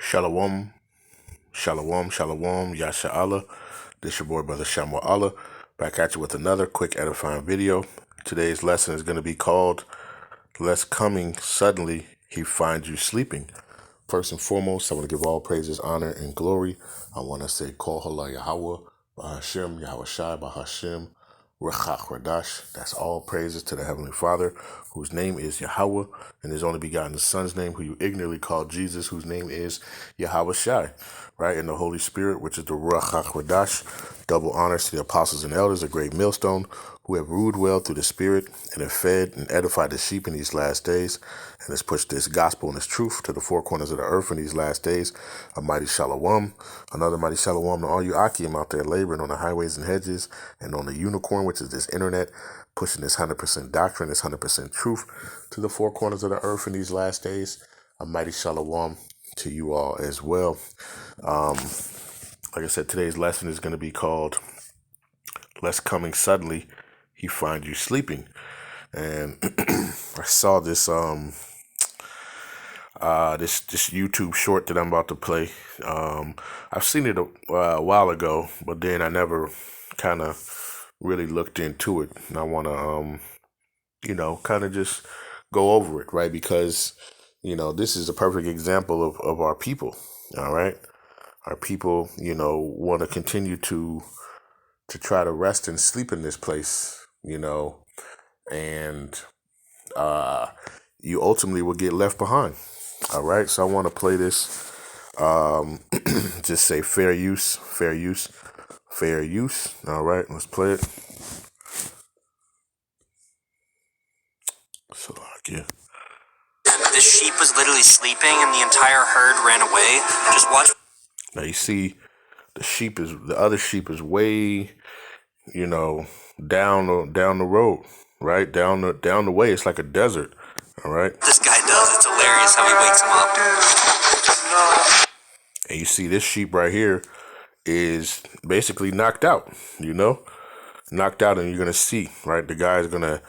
Shalom, shalom, shalom, Yasha Allah. This your boy, Brother Shamu Allah, back at you with another quick edifying video. Today's lesson is going to be called, Lest Coming Suddenly He Finds You Sleeping. First and foremost, I want to give all praises, honor, and glory. I want to say, Call Halal Yahawah, Bahasham, Yahawashi, Bahasham, Rawchaa, Qadash. That's all praises to the Heavenly Father, whose name is Yahawah, and His only begotten Son's name, who you ignorantly call Jesus, whose name is Yahawashi, right? And the Holy Spirit, which is the Rawchaa Qadash. Double honors to the apostles and elders, a great millstone, who have ruled well through the Spirit and have fed and edified the sheep in these last days, and has pushed this gospel and this truth to the four corners of the earth in these last days. A mighty shalom, another mighty shalom to all you Akim out there laboring on the highways and hedges and on the unicorn, which is this internet, pushing this 100% doctrine, this 100% truth to the four corners of the earth in these last days. A mighty shalom to you all as well. Like I said, today's lesson is going to be called, Lest Coming Suddenly He Find You Sleeping. And I saw this this YouTube short that I'm about to play. I've seen it a while ago, but then I never kind of really looked into it. And I want to kind of just go over it, right? Because this is a perfect example of our people. All right, our people want to continue to try to rest and sleep in this place, and you ultimately will get left behind. All right, so I want to play this. Just say fair use, fair use, fair use. All right, let's play it. So yeah. This sheep was literally sleeping and the entire herd ran away. Just watch. Now you see the other sheep is way, down the road, right? Down the way. It's like a desert. All right. This guy does. It's hilarious how he wakes him up. And you see this sheep right here is basically knocked out, knocked out, and you're going to see, right? The guy's going to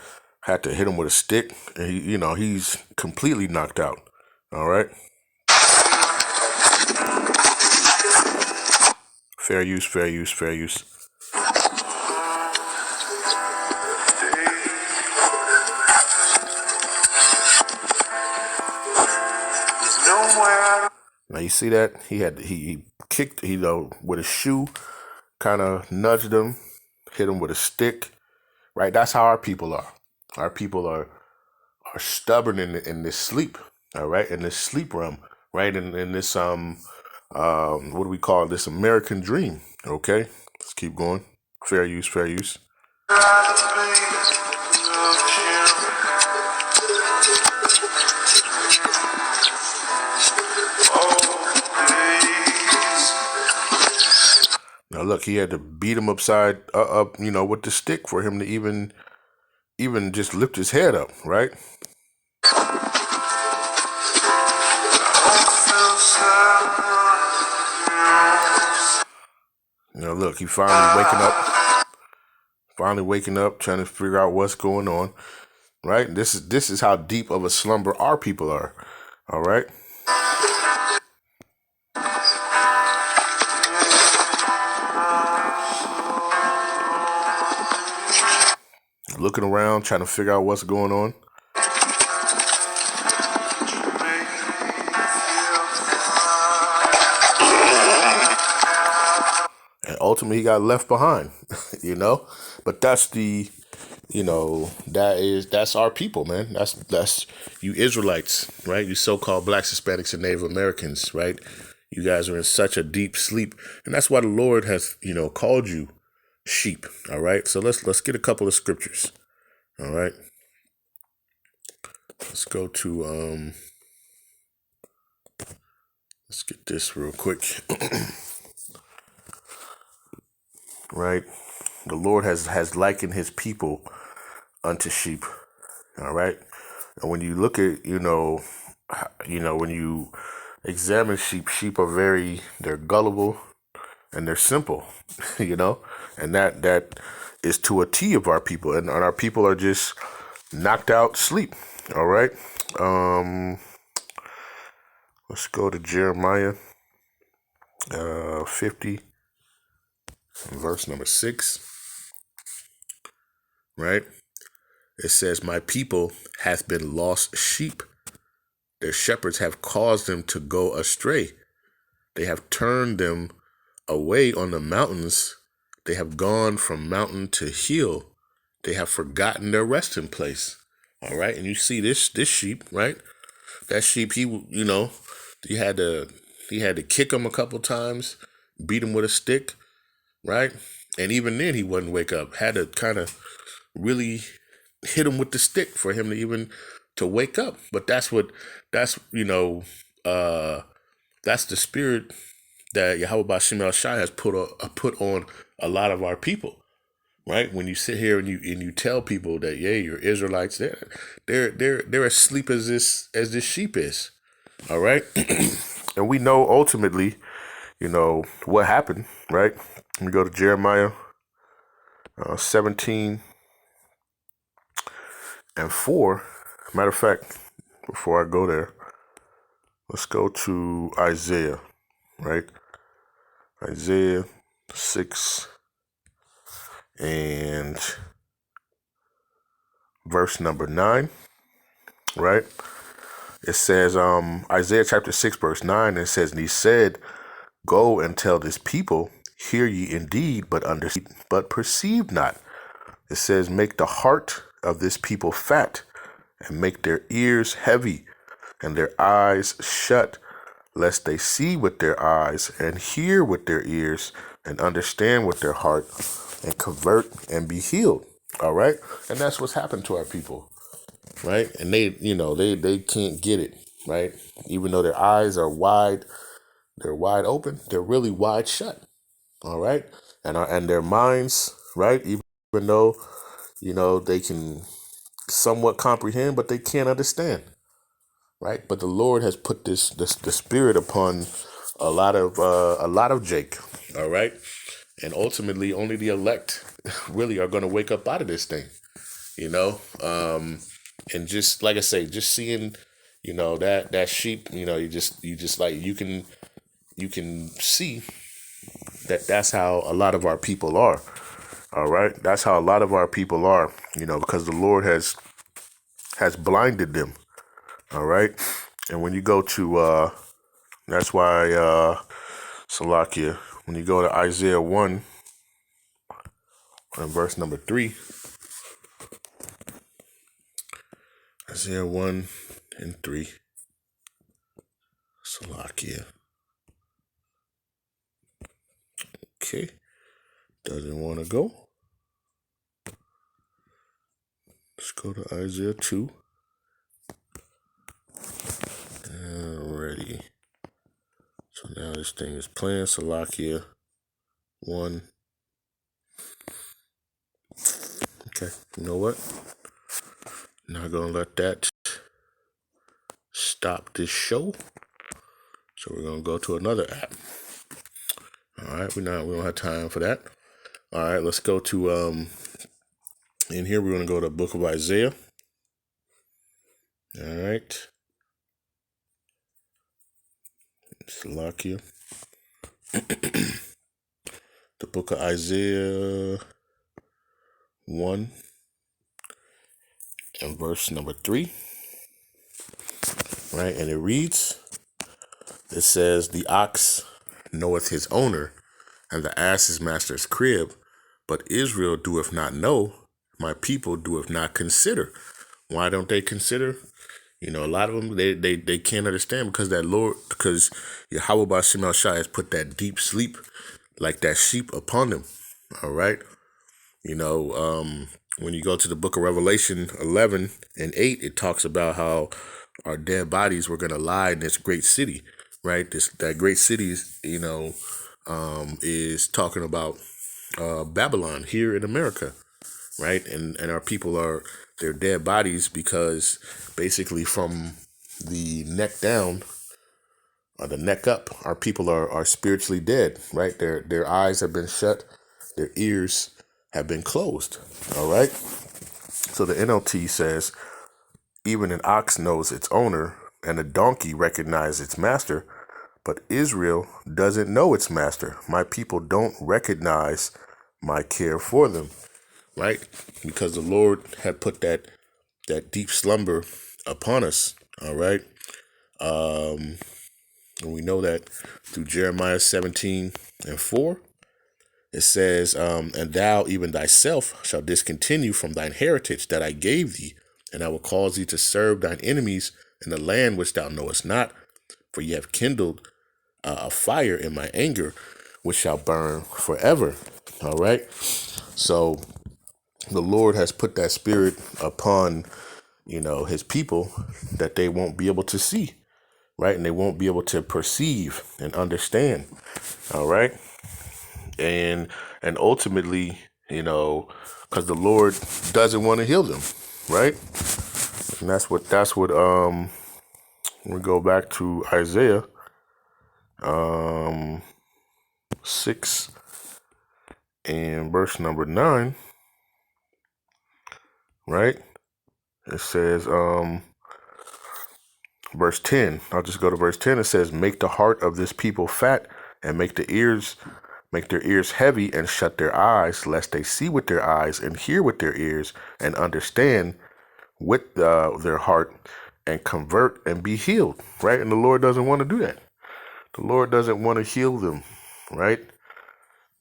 have to hit him with a stick, and he's completely knocked out. All right. Fair use, fair use, fair use. Now you see that he kicked with a shoe, kind of nudged him, hit him with a stick, right? That's how our people are. Our people are stubborn in this sleep, all right, in this sleep realm, right? In this what do we call it? This American dream? Okay, let's keep going. Fair use, fair use. Now look, he had to beat him upside up, with the stick for him to even just lift his head up, right? Now look, he finally waking up, trying to figure out what's going on, right? This is how deep of a slumber our people are, all right? Looking around, trying to figure out what's going on. And ultimately he got left behind, But that's that's our people, man. That's you Israelites, right? You so-called blacks, Hispanics, and Native Americans, right? You guys are in such a deep sleep. And that's why the Lord has, called you sheep. All right. So let's get a couple of scriptures. All right. Let's go to let's get this real quick. Right. The Lord has likened his people unto sheep. All right. And when you look at, when you examine sheep are they're gullible and they're simple, and that is to a T of our people, and our people are just knocked out sleep. All right. Let's go to Jeremiah 50, verse number 6, right? It says, my people hath been lost sheep. Their shepherds have caused them to go astray. They have turned them away on the mountains. They have gone from mountain to hill. They have forgotten their resting place. All right. And you see this sheep, right? That sheep, he had to kick him a couple times, beat him with a stick, right? And even then he wouldn't wake up. Had to kind of really hit him with the stick for him to even to wake up. But that's the spirit that Yahawah Bahasham has put on a lot of our people, right? When you sit here and you tell people that, yeah, you're Israelites, they're as asleep as this sheep is. All right. And we know ultimately, what happened, right? We go to Jeremiah 17 and 4. Matter of fact, before I go there, let's go to Isaiah, right? Isaiah 6 and verse number 9, right? It says, Isaiah chapter 6, verse 9, it says, and he said, go and tell this people, hear ye indeed, but understand, but perceive not. It says, make the heart of this people fat, and make their ears heavy, and their eyes shut, lest they see with their eyes, and hear with their ears, and understand with their heart, and convert and be healed. All right? And that's what's happened to our people, right? And they can't get it, right? Even though their eyes are wide, they're wide open, they're really wide shut. All right? And their minds, right? Even though, they can somewhat comprehend, but they can't understand, right? But the Lord has put the spirit upon a lot of Jake, all right? And ultimately, only the elect really are going to wake up out of this thing, and just like I say, just seeing, that sheep, you can see that's how a lot of our people are. All right. That's how a lot of our people are, because the Lord has blinded them. All right. And when you go to, that's why, Salakia, when you go to Isaiah 1 and verse number 3, Isaiah 1 and 3, Salakia. Okay. Doesn't want to go. Let's go to Isaiah 2. Alrighty. So now this thing is playing. Salakia 1. Okay. You know what? Not going to let that stop this show. So we're going to go to another app. All right. We don't have time for that. All right. Let's go to, in here, we're going to go to the book of Isaiah. All right. Salakia. The book of Isaiah 1 and verse number 3. Right. And it reads, it says, the ox knoweth his owner, and the ass his master's crib, but Israel doeth not know, my people doeth not consider. Why don't they consider? A lot of them, they can't understand because Yahawah Bahasham has put that deep sleep like that sheep upon them. All right. When you go to the book of Revelation 11 and 8, it talks about how our dead bodies were going to lie in this great city, right? That great city is talking about Babylon here in America, right? And our people their dead bodies because basically from the neck down or the neck up, our people are spiritually dead, right? Their eyes have been shut, their ears have been closed. All right. So the NLT says, even an ox knows its owner, and a donkey recognizes its master, But Israel doesn't know its master. My people don't recognize my care for them, right? Because the Lord had put that deep slumber upon us, all right? And we know that through Jeremiah 17:4, it says, and thou even thyself shalt discontinue from thine heritage that I gave thee, and I will cause thee to serve thine enemies in the land which thou knowest not, for ye have kindled a fire in my anger, which shall burn forever. All right. So the Lord has put that spirit upon, his people that they won't be able to see, right? And they won't be able to perceive and understand. All right. And ultimately, because the Lord doesn't want to heal them, right? And that's what we go back to Isaiah 6 and verse number 9, right? It says, verse 10, I'll just go to verse 10. It says, make the heart of this people fat and make their ears heavy and shut their eyes, lest they see with their eyes and hear with their ears and understand with their heart and convert and be healed, right? And the Lord doesn't want to do that. The Lord doesn't want to heal them, right?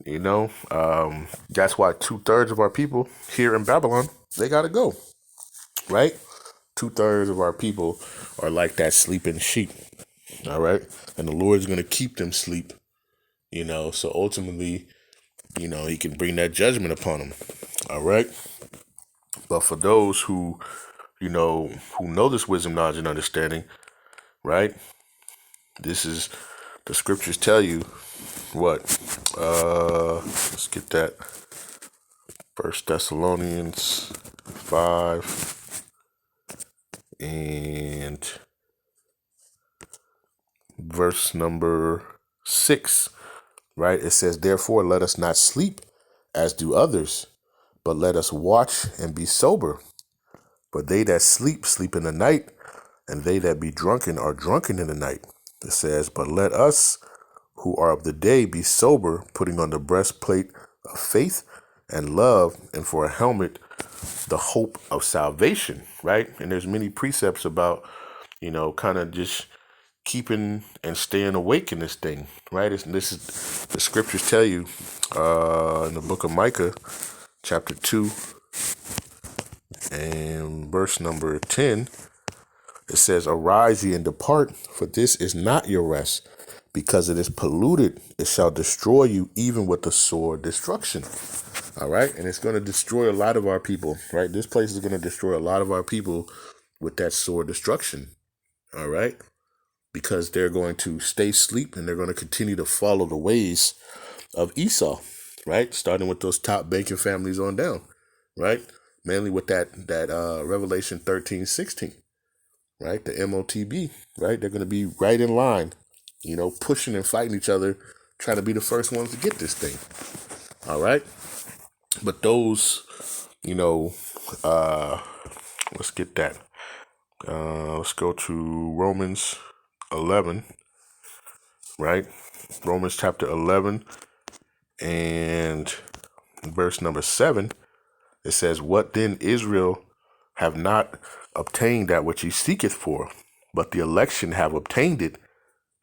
That's why 2/3 of our people here in Babylon, they got to go, right? 2/3 of our people are like that sleeping sheep, all right? And the Lord's going to keep them sleep, so ultimately, he can bring that judgment upon them, all right? But for those who know this wisdom, knowledge, and understanding, right? This is, the scriptures tell you what? Let's get that. 1 Thessalonians 5 and verse number 6, right? It says, therefore, let us not sleep as do others, but let us watch and be sober. For they that sleep, sleep in the night, and they that be drunken are drunken in the night. It says, but let us who are of the day be sober, putting on the breastplate of faith and love, and for a helmet, the hope of salvation, right? And there's many precepts about, kind of just keeping and staying awake in this thing, right? This is the scriptures tell you in the book of Micah, chapter 2 and verse number 10. It says, arise ye and depart, for this is not your rest. Because it is polluted, it shall destroy you even with the sword destruction. All right. And it's going to destroy a lot of our people, right? This place is going to destroy a lot of our people with that sword destruction. All right. Because they're going to stay asleep and they're going to continue to follow the ways of Esau, right? Starting with those top banking families on down, right? Mainly with that Revelation 13:16, right? The MOTB, right? They're going to be right in line, pushing and fighting each other, trying to be the first ones to get this thing. All right. But those, let's get that. Let's go to Romans 11, right? Romans chapter 11 and verse number 7. It says, what then Israel have not obtained that which he seeketh for, but the election have obtained it,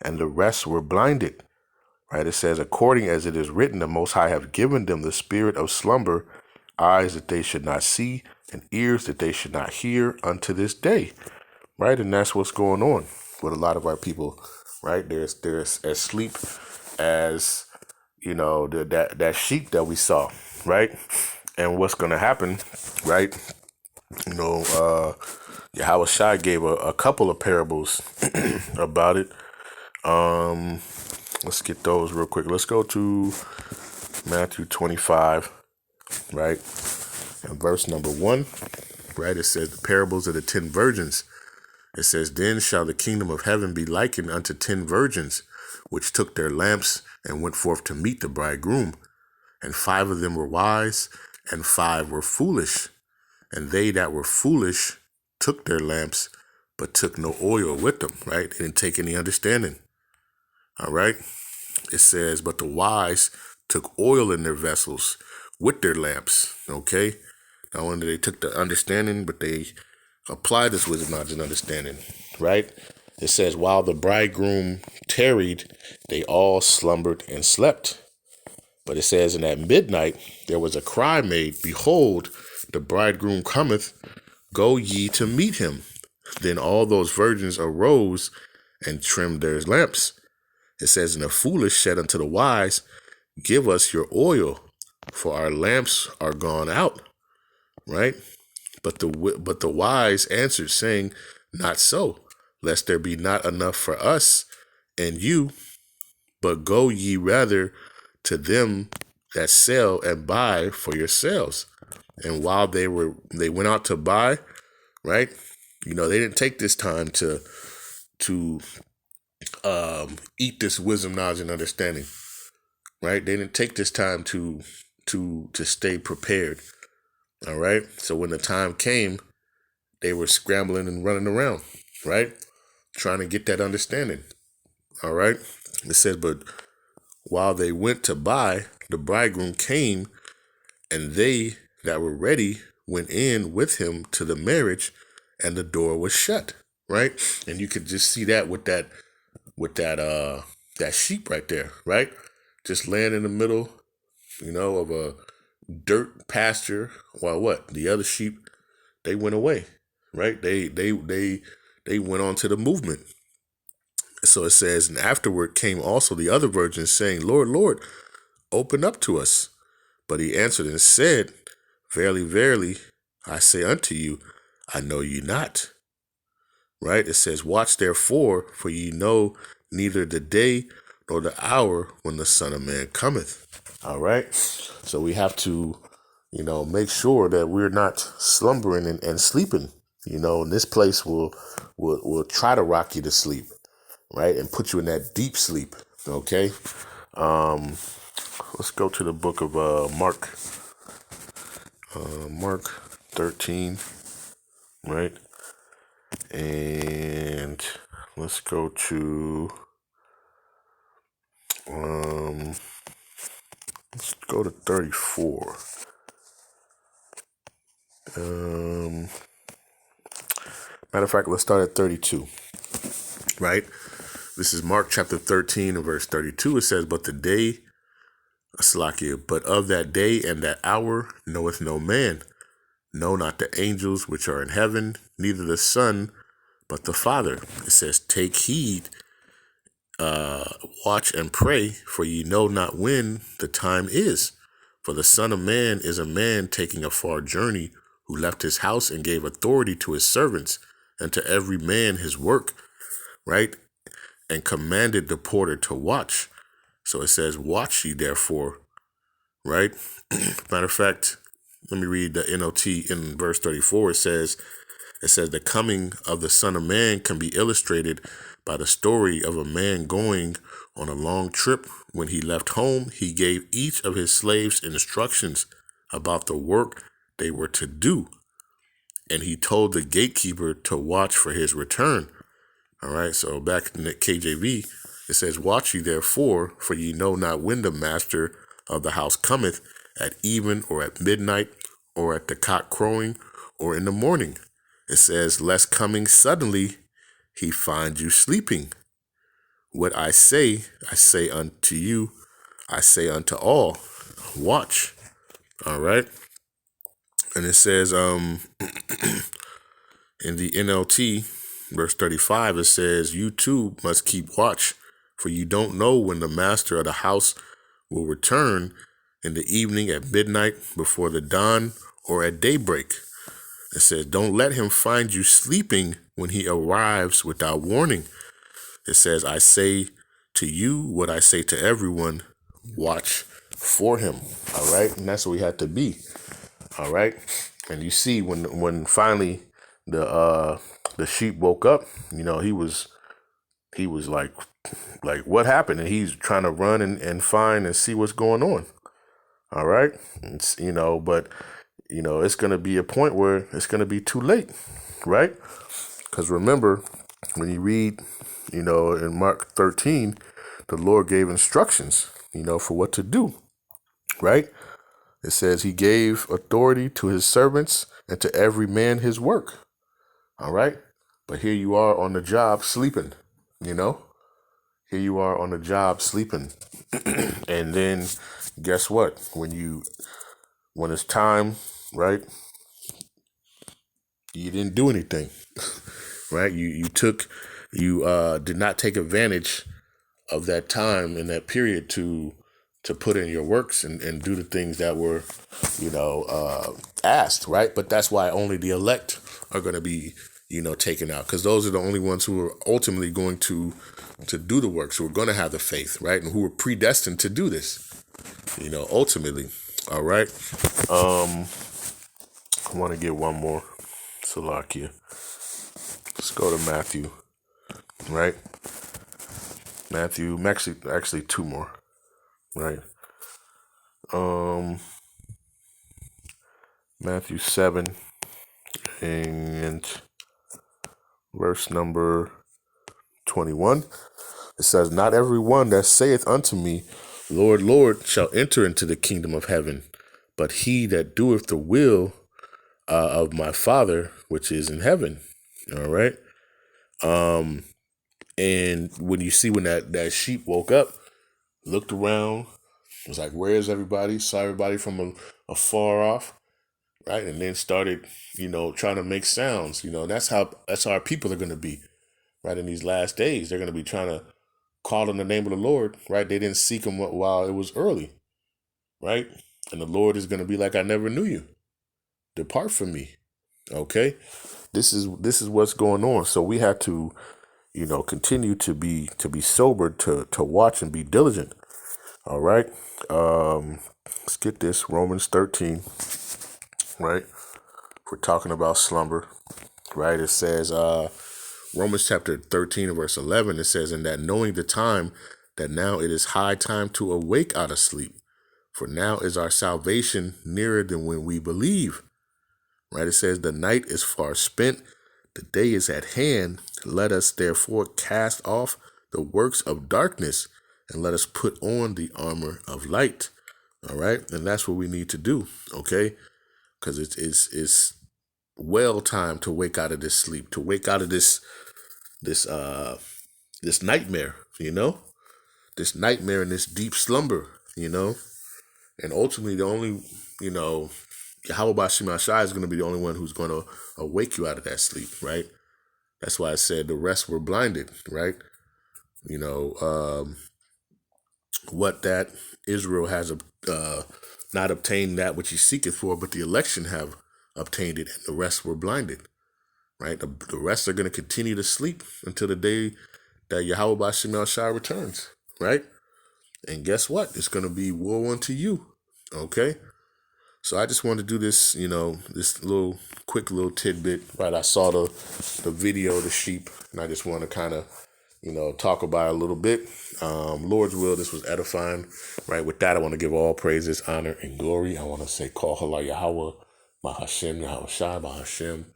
and the rest were blinded. Right? It says, according as it is written, the Most High have given them the spirit of slumber, eyes that they should not see, and ears that they should not hear unto this day. Right? And that's what's going on with a lot of our people. Right? They're as asleep as, that sheep that we saw. Right? And what's going to happen, right? Yahawashi gave a couple of parables about it. Let's get those real quick. Let's go to Matthew 25, right? And verse number 1, right? It says the parables of the 10 virgins. It says, then shall the kingdom of heaven be likened unto 10 virgins, which took their lamps and went forth to meet the bridegroom. And 5 of them were wise, and 5 were foolish. And they that were foolish took their lamps, but took no oil with them, right? They didn't take any understanding, All right. It says, but the wise took oil in their vessels with their lamps. Okay. Not only they took the understanding, but they applied this wisdom, knowledge, and understanding. Right. It says, while the bridegroom tarried, they all slumbered and slept. But it says, and at midnight there was a cry made, behold, the bridegroom cometh, go ye to meet him. Then all those virgins arose and trimmed their lamps. It says, and the foolish said unto the wise, give us your oil, for our lamps are gone out. Right? But the wise answered, saying, not so, lest there be not enough for us and you, but go ye rather to them that sell and buy for yourselves. And while they went out to buy, right? They didn't take this time to eat this wisdom, knowledge, and understanding, right? They didn't take this time to stay prepared. All right. So when the time came, they were scrambling and running around, right? Trying to get that understanding. All right. It says, but while they went to buy, the bridegroom came, and they that were ready went in with him to the marriage, and the door was shut. Right. And you could just see that with that sheep right there, right? Just laying in the middle, of a dirt pasture. While what? The other sheep, they went away, right? They went on to the movement. So it says, and afterward came also the other virgins, saying, Lord, Lord, open up to us. But he answered and said, verily, verily, I say unto you, I know you not. Right? It says, watch therefore, for ye know neither the day nor the hour when the Son of Man cometh. All right. So we have to, make sure that we're not slumbering and sleeping. And this place will try to rock you to sleep, right? And put you in that deep sleep. Okay. Let's go to the book of Mark. Mark 13, right? And let's go to let's go to 34. Matter of fact, let's start at 32. Right? This is Mark chapter 13 and verse 32. It says, but the day, Salakia, but of that day and that hour knoweth no man, no, not the angels which are in heaven, neither the Son, but the Father. It says, take heed, watch and pray, for ye know not when the time is. For the Son of Man is a man taking a far journey, who left his house and gave authority to his servants, and to every man his work, right? And commanded the porter to watch. So it says, watch ye therefore, right? Matter of fact, let me read the NLT in verse 34. It says, the coming of the Son of Man can be illustrated by the story of a man going on a long trip. When he left home, he gave each of his slaves instructions about the work they were to do, and he told the gatekeeper to watch for his return. All right, so back in the KJVA, it says, watch ye therefore, for ye know not when the master of the house cometh, at even or at midnight, or at the cock crowing, or in the morning. It says, lest coming suddenly he find you sleeping. What I say unto you, I say unto all, watch. All right. And it says, in the NLT, verse 35, it says, you too must keep watch, for you don't know when the master of the house will return, in the evening, at midnight, before the dawn, or at daybreak. It says, don't let him find you sleeping when he arrives without warning. It says, I say to you what I say to everyone, watch for him. All right. And that's what we have to be. All right. And you see, when finally the sheep woke up, he was like, what happened? And he's trying to run and find and see what's going on. All right. It's, but it's going to be a point where it's going to be too late. Right. Because remember, when you read, in Mark 13, the Lord gave instructions, for what to do, right? It says he gave authority to his servants and to every man his work. All right. But here you are on the job sleeping, Here you are on the job sleeping. And then guess what? When it's time, right? You didn't do anything, right? You did not take advantage of that time and that period to put in your works and do the things that were, asked, right? But that's why only the elect are going to be, taken out, because those are the only ones who are ultimately going to do the works, who are going to have the faith, right? And who are predestined to do this, ultimately. All right. I want to get one more. Salakia. Let's go to Matthew, right? Matthew, actually two more, right? Matthew 7 and verse number 21. It says, "Not every one that saith unto me, Lord, Lord, shall enter into the kingdom of heaven, but he that doeth the will of my Father which is in heaven." All right. And when that sheep woke up, looked around, was like, "Where is everybody?" Saw everybody from afar off, right? And then started, trying to make sounds. That's how our people are going to be, right? In these last days, they're going to be trying to call on the name of the Lord, right? They didn't seek him while it was early, right? And the Lord is going to be like, "I never knew you. Depart from me." Okay. This is what's going on. So we have to, continue to be sober, to watch and be diligent. All right. Let's get this. Romans 13, right? We're talking about slumber, right? It says, Romans chapter 13, verse 11, it says, "And that knowing the time, that now it is high time to awake out of sleep. For now is our salvation nearer than when we believe." Right? It says, "The night is far spent, the day is at hand. Let us therefore cast off the works of darkness, and let us put on the armor of light." All right. And that's what we need to do. Okay. Because it's well time to wake out of this sleep, to wake out of this nightmare, this nightmare and this deep slumber, and ultimately the only, Yahawashi is going to be the only one who's going to awake you out of that sleep, right? That's why I said the rest were blinded, right? What that Israel has not obtained that which he seeketh for, but the election have obtained it, and the rest were blinded, right? The rest are going to continue to sleep until the day that Yahawah returns, right? And guess what? It's going to be woe unto you, okay? So I just wanted to do this, this quick little tidbit, right? I saw the video of the sheep, and I just want to kind of, talk about it a little bit. Lord's will, this was edifying, right? With that, I want to give all praises, honor, and glory. I want to say, call Halal Yahawah, Bahasham, Yahawashi, Bahasham,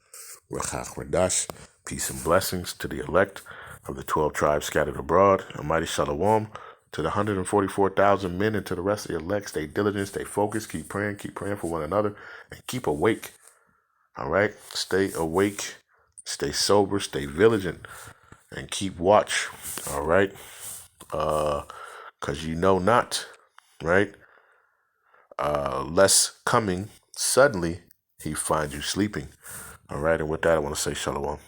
Qadash. Peace and blessings to the elect of the 12 tribes scattered abroad. Almighty Shalom to the 144,000 men and to the rest of the elect. Stay diligent, stay focused, keep praying for one another, and keep awake. All right? Stay awake, stay sober, stay vigilant, and keep watch. All right? Because you know not, right? Lest coming suddenly he finds you sleeping. All right? And with that, I want to say shalom.